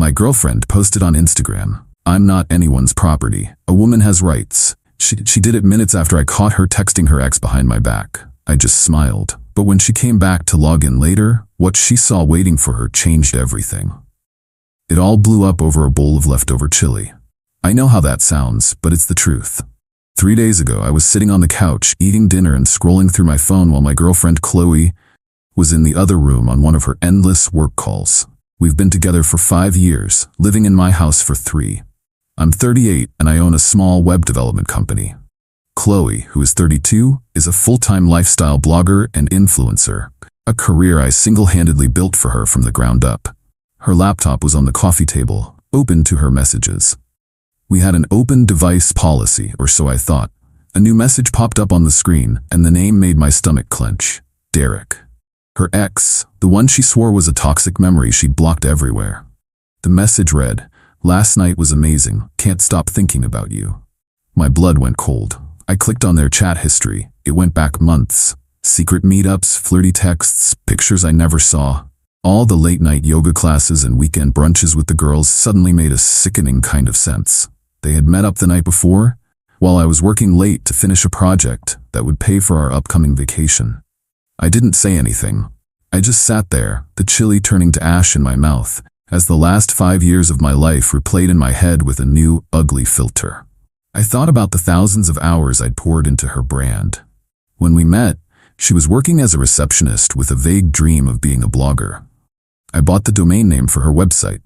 My girlfriend posted on Instagram, "I'm not anyone's property. A woman has rights." She did it minutes after I caught her texting her ex behind my back. I just smiled. But when she came back to log in later, what she saw waiting for her changed everything. It all blew up over a bowl of leftover chili. I know how that sounds, but it's the truth. 3 days ago, I was sitting on the couch, eating dinner and scrolling through my phone while my girlfriend Chloe was in the other room on one of her endless work calls. We've been together for 5 years, living in my house for 3. I'm 38 and I own a small web development company. Chloe, who is 32, is a full-time lifestyle blogger and influencer, a career I single-handedly built for her from the ground up. Her laptop was on the coffee table, open to her messages. We had an open device policy, or so I thought. A new message popped up on the screen, and the name made my stomach clench. Derek. Her ex, the one she swore was a toxic memory she'd blocked everywhere. The message read, "Last night was amazing, can't stop thinking about you." My blood went cold. I clicked on their chat history. It went back months. Secret meetups, flirty texts, pictures I never saw. All the late-night yoga classes and weekend brunches with the girls suddenly made a sickening kind of sense. They had met up the night before, while I was working late to finish a project that would pay for our upcoming vacation. I didn't say anything. I just sat there, the chili turning to ash in my mouth, as the last 5 years of my life replayed in my head with a new, ugly filter. I thought about the thousands of hours I'd poured into her brand. When we met, she was working as a receptionist with a vague dream of being a blogger. I bought the domain name for her website.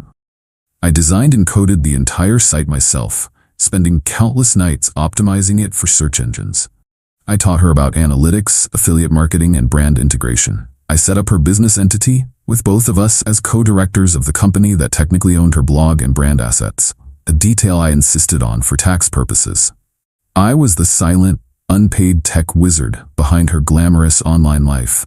I designed and coded the entire site myself, spending countless nights optimizing it for search engines. I taught her about analytics, affiliate marketing, and brand integration. I set up her business entity, with both of us as co-directors of the company that technically owned her blog and brand assets, a detail I insisted on for tax purposes. I was the silent, unpaid tech wizard behind her glamorous online life.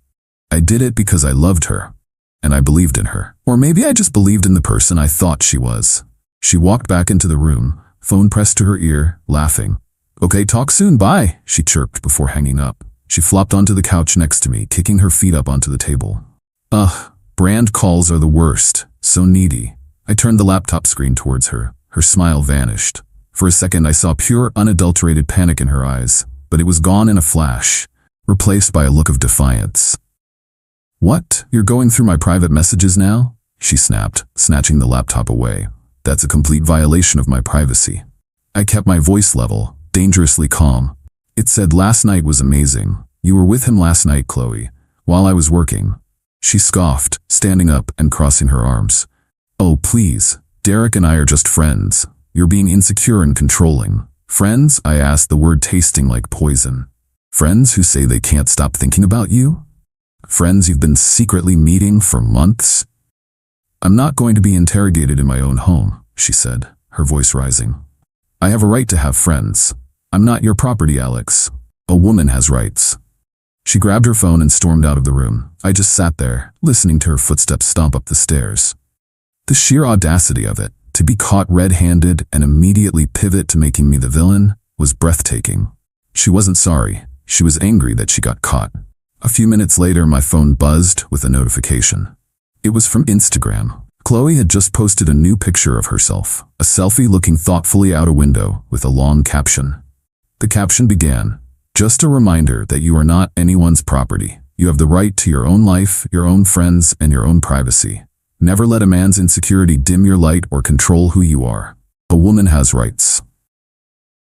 I did it because I loved her, and I believed in her. Or maybe I just believed in the person I thought she was. She walked back into the room, phone pressed to her ear, laughing. "Okay, talk soon, bye," she chirped before hanging up. She flopped onto the couch next to me, kicking her feet up onto the table. Ugh, brand calls are the worst, so needy. I turned the laptop screen towards her. Her smile vanished. For a second I saw pure, unadulterated panic in her eyes, but it was gone in a flash, replaced by a look of defiance. "What? You're going through my private messages now?" she snapped, snatching the laptop away. "That's a complete violation of my privacy." I kept my voice level, dangerously calm. It said, "Last night was amazing. You were with him last night, Chloe, while I was working." She scoffed, standing up and crossing her arms. "Oh, please. Derek and I are just friends. You're being insecure and controlling." "Friends?" I asked, the word tasting like poison. "Friends who say they can't stop thinking about you? Friends you've been secretly meeting for months?" "I'm not going to be interrogated in my own home," she said, her voice rising. "I have a right to have friends. I'm not your property, Alex. A woman has rights." She grabbed her phone and stormed out of the room. I just sat there, listening to her footsteps stomp up the stairs. The sheer audacity of it, to be caught red-handed and immediately pivot to making me the villain, was breathtaking. She wasn't sorry. She was angry that she got caught. A few minutes later, my phone buzzed with a notification. It was from Instagram. Chloe had just posted a new picture of herself, a selfie looking thoughtfully out a window with a long caption. The caption began, "Just a reminder that you are not anyone's property. You have the right to your own life, your own friends, and your own privacy. Never let a man's insecurity dim your light or control who you are. A woman has rights."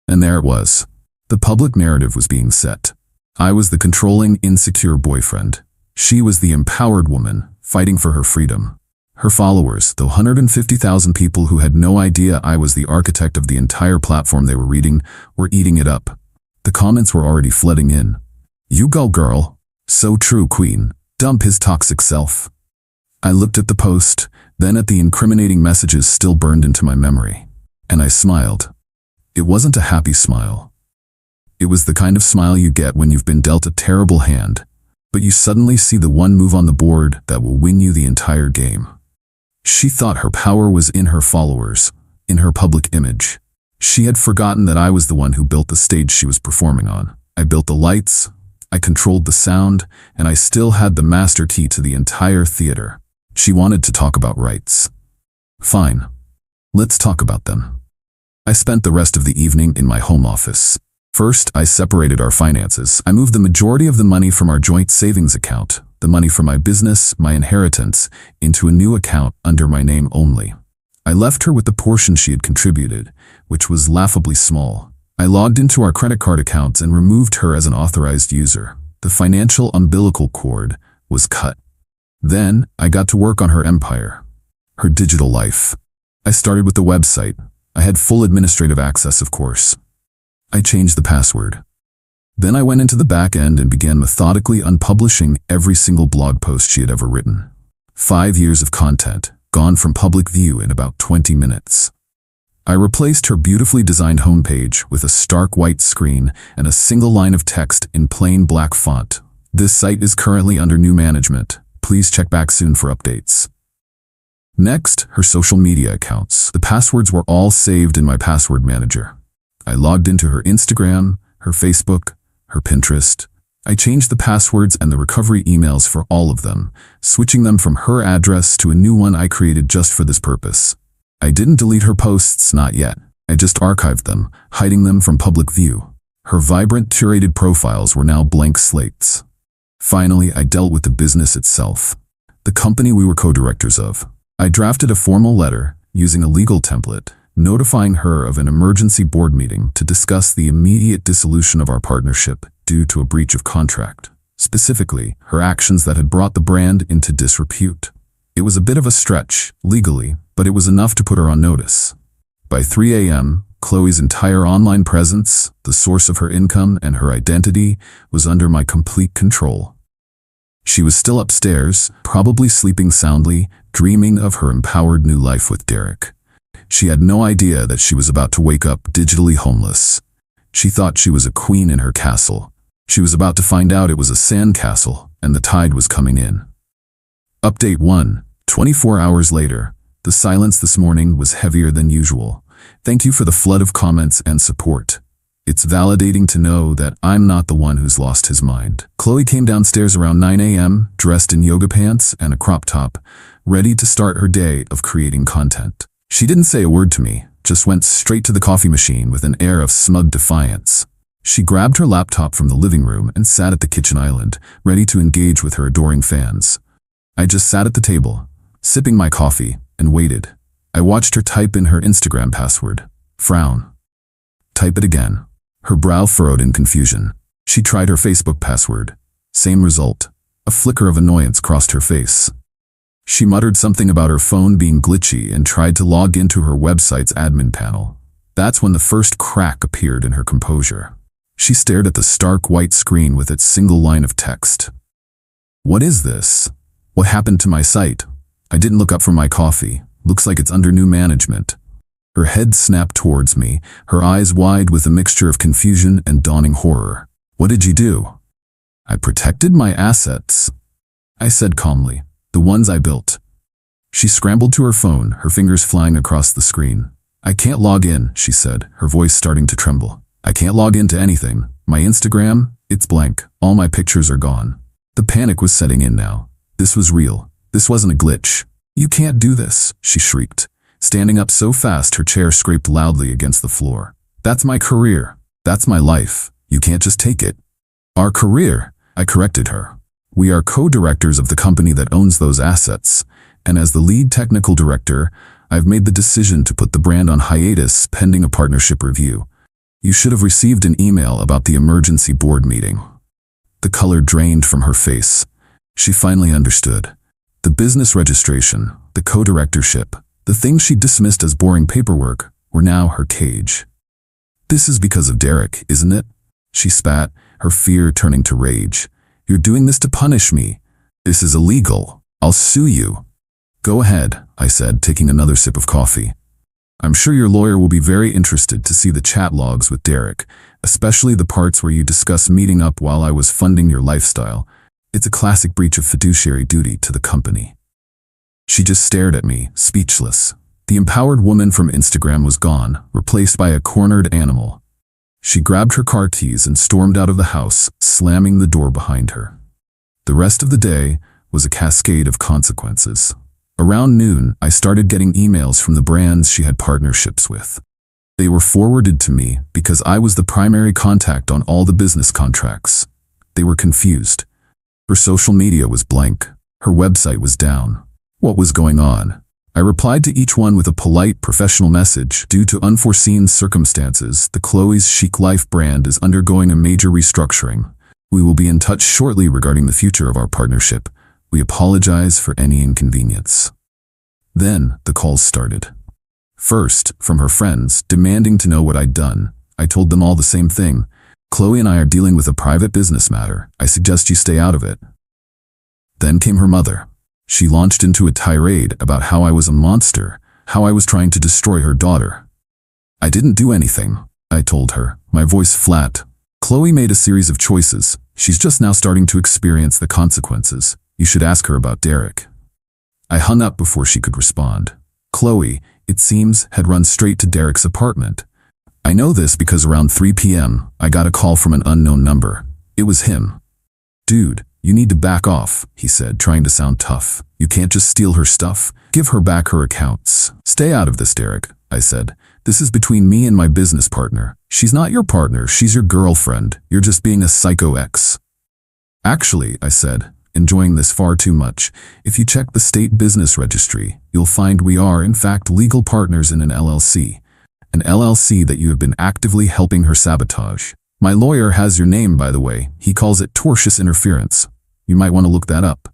And there it was. The public narrative was being set. I was the controlling, insecure boyfriend. She was the empowered woman, fighting for her freedom. Her followers, the 150,000 people who had no idea I was the architect of the entire platform they were reading, were eating it up. The comments were already flooding in. "You go, girl. So true, queen. Dump his toxic self." I looked at the post, then at the incriminating messages still burned into my memory. And I smiled. It wasn't a happy smile. It was the kind of smile you get when you've been dealt a terrible hand, but you suddenly see the one move on the board that will win you the entire game. She thought her power was in her followers, in her public image. She had forgotten that I was the one who built the stage she was performing on. I built the lights, I controlled the sound, and I still had the master key to the entire theater. She wanted to talk about rights. Fine. Let's talk about them. I spent the rest of the evening in my home office. First, I separated our finances. I moved the majority of the money from our joint savings account, the money from my business, my inheritance, into a new account under my name only. I left her with the portion she had contributed, which was laughably small. I logged into our credit card accounts and removed her as an authorized user. The financial umbilical cord was cut. Then, I got to work on her empire, her digital life. I started with the website. I had full administrative access, of course. I changed the password. Then I went into the back end and began methodically unpublishing every single blog post she had ever written. 5 years of content, gone from public view in about 20 minutes. I replaced her beautifully designed homepage with a stark white screen and a single line of text in plain black font. This site is currently under new management. Please check back soon for updates. Next, her social media accounts. The passwords were all saved in my password manager. I logged into her Instagram, her Facebook, her Pinterest. I changed the passwords and the recovery emails for all of them, switching them from her address to a new one I created just for this purpose. I didn't delete her posts, not yet. I just archived them, hiding them from public view. Her vibrant, curated profiles were now blank slates. Finally, I dealt with the business itself, the company we were co-directors of. I drafted a formal letter, using a legal template, notifying her of an emergency board meeting to discuss the immediate dissolution of our partnership due to a breach of contract. Specifically, her actions that had brought the brand into disrepute. It was a bit of a stretch, legally, but it was enough to put her on notice. By 3 a.m., Chloe's entire online presence, the source of her income and her identity, was under my complete control. She was still upstairs, probably sleeping soundly, dreaming of her empowered new life with Derek. She had no idea that she was about to wake up digitally homeless. She thought she was a queen in her castle. She was about to find out it was a sand castle, and the tide was coming in. Update 1. 24 hours later. The silence this morning was heavier than usual. Thank you for the flood of comments and support. It's validating to know that I'm not the one who's lost his mind. Chloe came downstairs around 9 a.m., dressed in yoga pants and a crop top, ready to start her day of creating content. She didn't say a word to me, just went straight to the coffee machine with an air of smug defiance. She grabbed her laptop from the living room and sat at the kitchen island, ready to engage with her adoring fans. I just sat at the table, sipping my coffee, and waited. I watched her type in her Instagram password. Frown. Type it again. Her brow furrowed in confusion. She tried her Facebook password. Same result. A flicker of annoyance crossed her face. She muttered something about her phone being glitchy and tried to log into her website's admin panel. That's when the first crack appeared in her composure. She stared at the stark white screen with its single line of text. What is this? What happened to my site? I didn't look up from my coffee. Looks like it's under new management. Her head snapped towards me, her eyes wide with a mixture of confusion and dawning horror. What did you do? I protected my assets, I said calmly. The ones I built. She scrambled to her phone, her fingers flying across the screen. I can't log in, she said, her voice starting to tremble. I can't log into anything. My Instagram, it's blank. All my pictures are gone. The panic was setting in now. This was real. This wasn't a glitch. You can't do this, she shrieked, standing up so fast her chair scraped loudly against the floor. That's my career. That's my life. You can't just take it. Our career, I corrected her. We are co-directors of the company that owns those assets, and as the lead technical director, I've made the decision to put the brand on hiatus pending a partnership review. You should have received an email about the emergency board meeting. The color drained from her face. She finally understood. The business registration, the co-directorship, the things she dismissed as boring paperwork, were now her cage. This is because of Derek, isn't it? She spat, her fear turning to rage. You're doing this to punish me. This is illegal. I'll sue you. Go ahead, I said, taking another sip of coffee. I'm sure your lawyer will be very interested to see the chat logs with Derek, especially the parts where you discuss meeting up while I was funding your lifestyle. It's a classic breach of fiduciary duty to the company. She just stared at me, speechless. The empowered woman from Instagram was gone, replaced by a cornered animal. She grabbed her car keys and stormed out of the house, slamming the door behind her. The rest of the day was a cascade of consequences. Around noon, I started getting emails from the brands she had partnerships with. They were forwarded to me because I was the primary contact on all the business contracts. They were confused. Her social media was blank. Her website was down. What was going on? I replied to each one with a polite, professional message. Due to unforeseen circumstances, the Chloe's Chic Life brand is undergoing a major restructuring. We will be in touch shortly regarding the future of our partnership. We apologize for any inconvenience. Then, the calls started. First, from her friends, demanding to know what I'd done. I told them all the same thing. Chloe and I are dealing with a private business matter. I suggest you stay out of it. Then came her mother. She launched into a tirade about how I was a monster, how I was trying to destroy her daughter. I didn't do anything, I told her, my voice flat. Chloe made a series of choices. She's just now starting to experience the consequences. You should ask her about Derek. I hung up before she could respond. Chloe, it seems, had run straight to Derek's apartment. I know this because around 3 p.m., I got a call from an unknown number. It was him. Dude, you need to back off, he said, trying to sound tough. You can't just steal her stuff. Give her back her accounts. Stay out of this, Derek, I said. This is between me and my business partner. She's not your partner, she's your girlfriend. You're just being a psycho ex. Actually, I said, enjoying this far too much, if you check the state business registry, you'll find we are, in fact, legal partners in an LLC. An LLC that you have been actively helping her sabotage. My lawyer has your name, by the way. He calls it tortious interference. You might want to look that up.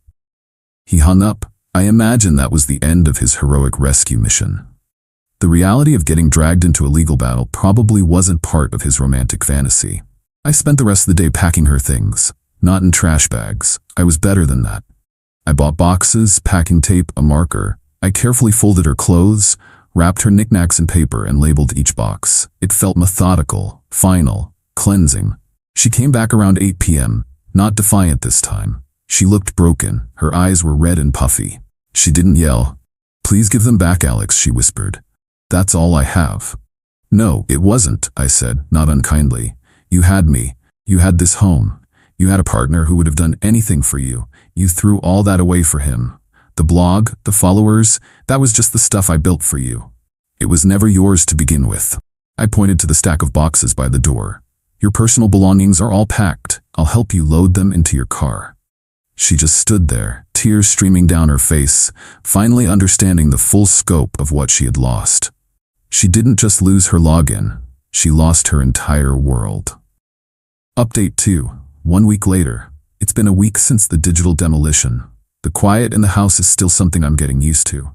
He hung up. I imagine that was the end of his heroic rescue mission. The reality of getting dragged into a legal battle probably wasn't part of his romantic fantasy. I spent the rest of the day packing her things. Not in trash bags. I was better than that. I bought boxes, packing tape, a marker. I carefully folded her clothes, wrapped her knickknacks in paper, and labeled each box. It felt methodical, final, cleansing. She came back around 8 p.m., not defiant this time. She looked broken. Her eyes were red and puffy. She didn't yell. Please give them back, Alex, she whispered. That's all I have. No, it wasn't, I said, not unkindly. You had me. You had this home. You had a partner who would have done anything for you. You threw all that away for him. The blog, the followers, that was just the stuff I built for you. It was never yours to begin with. I pointed to the stack of boxes by the door. Your personal belongings are all packed. I'll help you load them into your car. She just stood there, tears streaming down her face, finally understanding the full scope of what she had lost. She didn't just lose her login. She lost her entire world. Update 2. 1 week later. It's been a week since the digital demolition. The quiet in the house is still something I'm getting used to.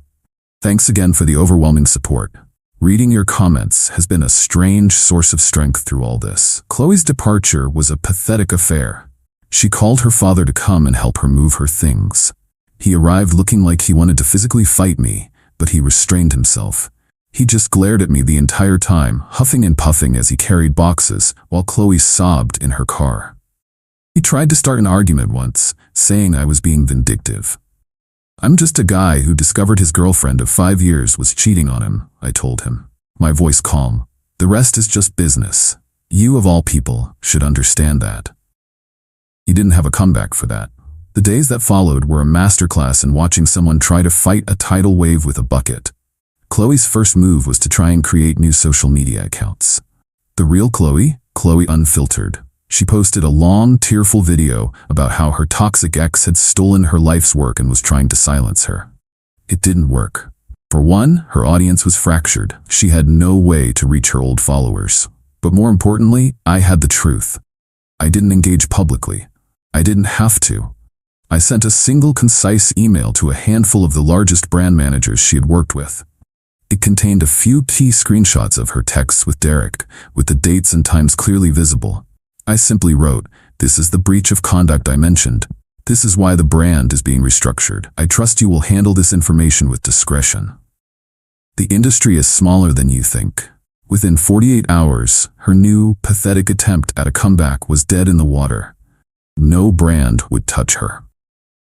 Thanks again for the overwhelming support. Reading your comments has been a strange source of strength through all this. Chloe's departure was a pathetic affair. She called her father to come and help her move her things. He arrived looking like he wanted to physically fight me, but he restrained himself. He just glared at me the entire time, huffing and puffing as he carried boxes, while Chloe sobbed in her car. He tried to start an argument once, saying I was being vindictive. I'm just a guy who discovered his girlfriend of 5 years was cheating on him, I told him, my voice calm. The rest is just business. You, of all people, should understand that. He didn't have a comeback for that. The days that followed were a masterclass in watching someone try to fight a tidal wave with a bucket. Chloe's first move was to try and create new social media accounts. The real Chloe? Chloe Unfiltered. She posted a long, tearful video about how her toxic ex had stolen her life's work and was trying to silence her. It didn't work. For one, her audience was fractured. She had no way to reach her old followers. But more importantly, I had the truth. I didn't engage publicly. I didn't have to. I sent a single concise email to a handful of the largest brand managers she had worked with. It contained a few key screenshots of her texts with Derek, with the dates and times clearly visible. I simply wrote, "This is the breach of conduct I mentioned. This is why the brand is being restructured. I trust you will handle this information with discretion." The industry is smaller than you think. Within 48 hours, her new, pathetic attempt at a comeback was dead in the water. No brand would touch her.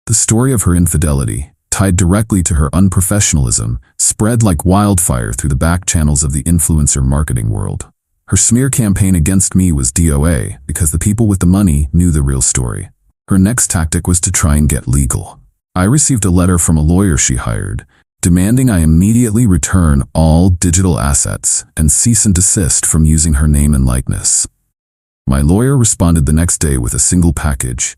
The story of her infidelity, tied directly to her unprofessionalism, spread like wildfire through the back channels of the influencer marketing world. Her smear campaign against me was DOA because the people with the money knew the real story. Her next tactic was to try and get legal. I received a letter from a lawyer she hired, demanding I immediately return all digital assets and cease and desist from using her name and likeness. My lawyer responded the next day with a single package.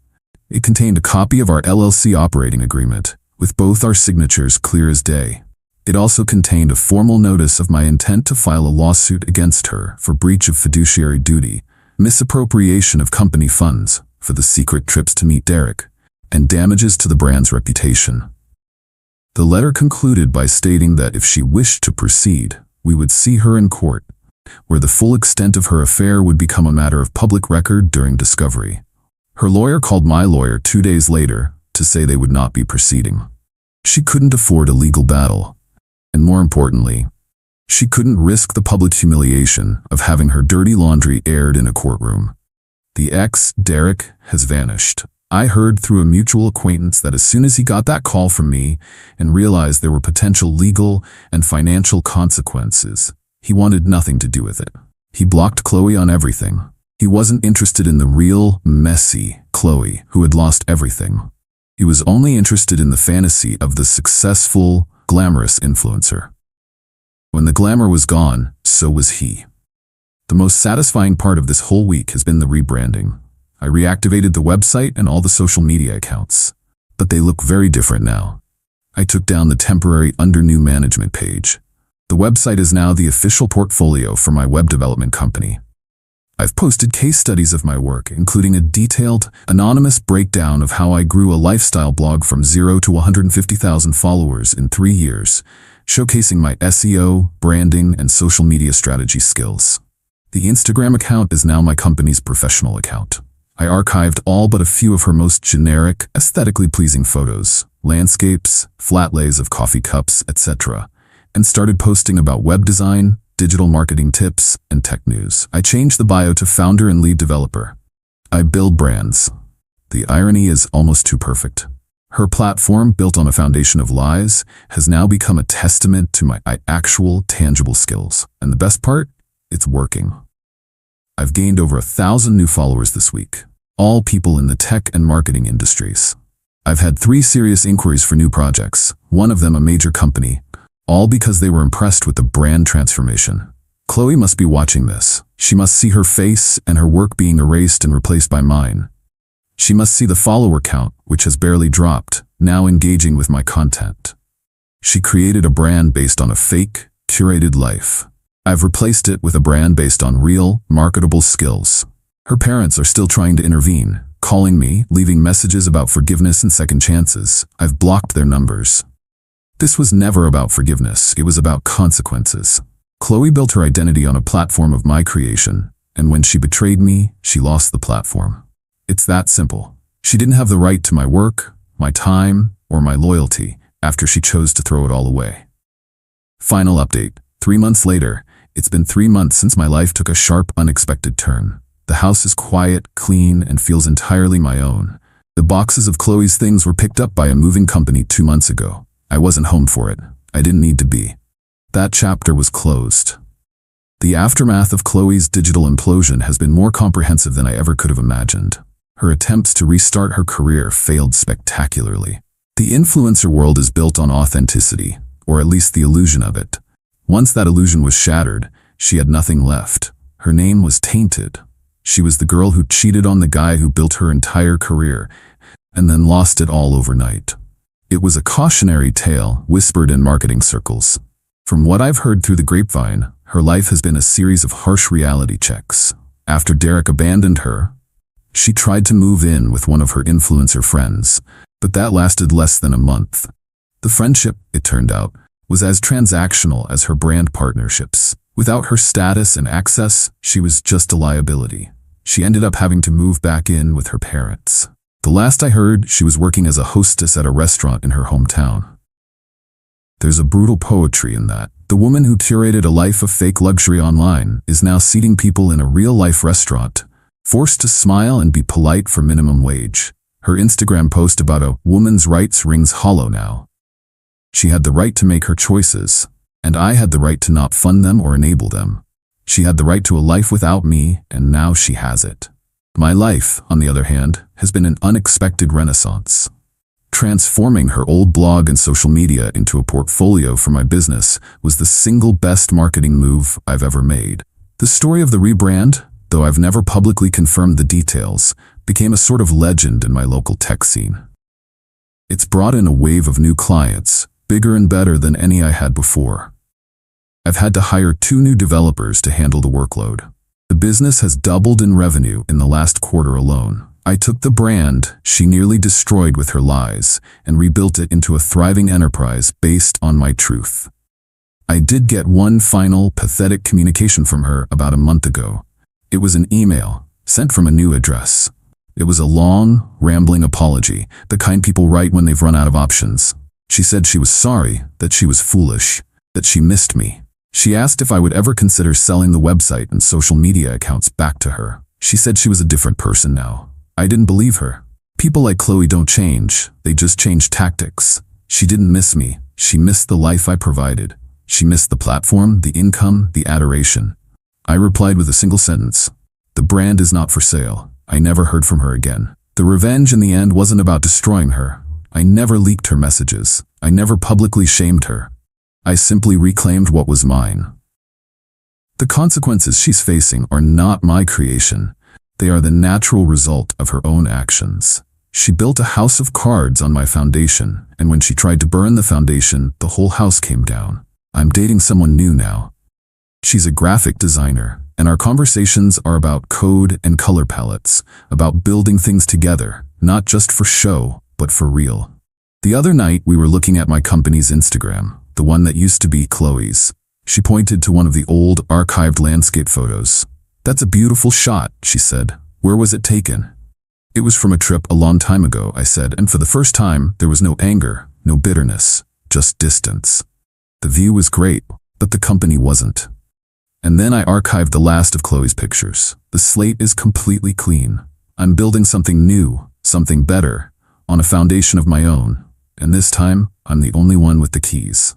It contained a copy of our LLC operating agreement, with both our signatures clear as day. It also contained a formal notice of my intent to file a lawsuit against her for breach of fiduciary duty, misappropriation of company funds for the secret trips to meet Derek, and damages to the brand's reputation. The letter concluded by stating that if she wished to proceed, we would see her in court, where the full extent of her affair would become a matter of public record during discovery. Her lawyer called my lawyer 2 days later to say they would not be proceeding. She couldn't afford a legal battle, and more importantly, she couldn't risk the public humiliation of having her dirty laundry aired in a courtroom. The ex, Derek, has vanished. I heard through a mutual acquaintance that as soon as he got that call from me and realized there were potential legal and financial consequences, he wanted nothing to do with it. He blocked Chloe on everything. He wasn't interested in the real, messy Chloe who had lost everything. He was only interested in the fantasy of the successful, glamorous influencer. When the glamour was gone, so was he. The most satisfying part of this whole week has been the rebranding. I reactivated the website and all the social media accounts, but they look very different now. I took down the temporary under new management page. The website is now the official portfolio for my web development company. I've posted case studies of my work, including a detailed, anonymous breakdown of how I grew a lifestyle blog from 0 to 150,000 followers in 3 years, showcasing my SEO, branding, and social media strategy skills. The Instagram account is now my company's professional account. I archived all but a few of her most generic, aesthetically pleasing photos, landscapes, flat lays of coffee cups, etc., and started posting about web design, digital marketing tips, and tech news. I changed the bio to founder and lead developer. I build brands. The irony is almost too perfect. Her platform, built on a foundation of lies, has now become a testament to my actual, tangible skills. And the best part? It's working. I've gained over 1,000 new followers this week, all people in the tech and marketing industries. I've had 3 serious inquiries for new projects, one of them a major company, all because they were impressed with the brand transformation. Chloe must be watching this. She must see her face and her work being erased and replaced by mine. She must see the follower count, which has barely dropped, now engaging with my content. She created a brand based on a fake, curated life. I've replaced it with a brand based on real, marketable skills. Her parents are still trying to intervene, calling me, leaving messages about forgiveness and second chances. I've blocked their numbers. This was never about forgiveness, it was about consequences. Chloe built her identity on a platform of my creation, and when she betrayed me, she lost the platform. It's that simple. She didn't have the right to my work, my time, or my loyalty after she chose to throw it all away. Final update. 3 months later, it's been 3 months since my life took a sharp, unexpected turn. The house is quiet, clean, and feels entirely my own. The boxes of Chloe's things were picked up by a moving company 2 months ago. I wasn't home for it. I didn't need to be. That chapter was closed. The aftermath of Chloe's digital implosion has been more comprehensive than I ever could have imagined. Her attempts to restart her career failed spectacularly. The influencer world is built on authenticity, or at least the illusion of it. Once that illusion was shattered, she had nothing left. Her name was tainted. She was the girl who cheated on the guy who built her entire career, and then lost it all overnight. It was a cautionary tale whispered in marketing circles. From what I've heard through the grapevine, her life has been a series of harsh reality checks. After Derek abandoned her, she tried to move in with one of her influencer friends, but that lasted less than a month. The friendship, it turned out, was as transactional as her brand partnerships. Without her status and access, she was just a liability. She ended up having to move back in with her parents. The last I heard, she was working as a hostess at a restaurant in her hometown. There's a brutal poetry in that. The woman who curated a life of fake luxury online is now seating people in a real-life restaurant, forced to smile and be polite for minimum wage. Her Instagram post about a woman's rights rings hollow now. She had the right to make her choices, and I had the right to not fund them or enable them. She had the right to a life without me, and now she has it. My life, on the other hand, has been an unexpected renaissance. Transforming her old blog and social media into a portfolio for my business was the single best marketing move I've ever made. The story of the rebrand, though I've never publicly confirmed the details, became a sort of legend in my local tech scene. It's brought in a wave of new clients, bigger and better than any I had before. I've had to hire 2 new developers to handle the workload. The business has doubled in revenue in the last quarter alone. I took the brand she nearly destroyed with her lies and rebuilt it into a thriving enterprise based on my truth. I did get one final, pathetic communication from her about a month ago. It was an email, sent from a new address. It was a long, rambling apology, the kind people write when they've run out of options. She said she was sorry, that she was foolish, that she missed me. She asked if I would ever consider selling the website and social media accounts back to her. She said she was a different person now. I didn't believe her. People like Chloe don't change, they just change tactics. She didn't miss me. She missed the life I provided. She missed the platform, the income, the adoration. I replied with a single sentence. The brand is not for sale. I never heard from her again. The revenge in the end wasn't about destroying her. I never leaked her messages. I never publicly shamed her. I simply reclaimed what was mine. The consequences she's facing are not my creation. They are the natural result of her own actions. She built a house of cards on my foundation, and when she tried to burn the foundation, the whole house came down. I'm dating someone new now. She's a graphic designer, and our conversations are about code and color palettes, about building things together, not just for show, but for real. The other night, we were looking at my company's Instagram, the one that used to be Chloe's. She pointed to one of the old, archived landscape photos. "That's a beautiful shot," she said. "Where was it taken?" "It was from a trip a long time ago," I said, and for the first time, there was no anger, no bitterness, just distance. The view was great, but the company wasn't. And then I archived the last of Chloe's pictures. The slate is completely clean. I'm building something new, something better, on a foundation of my own. And this time, I'm the only one with the keys.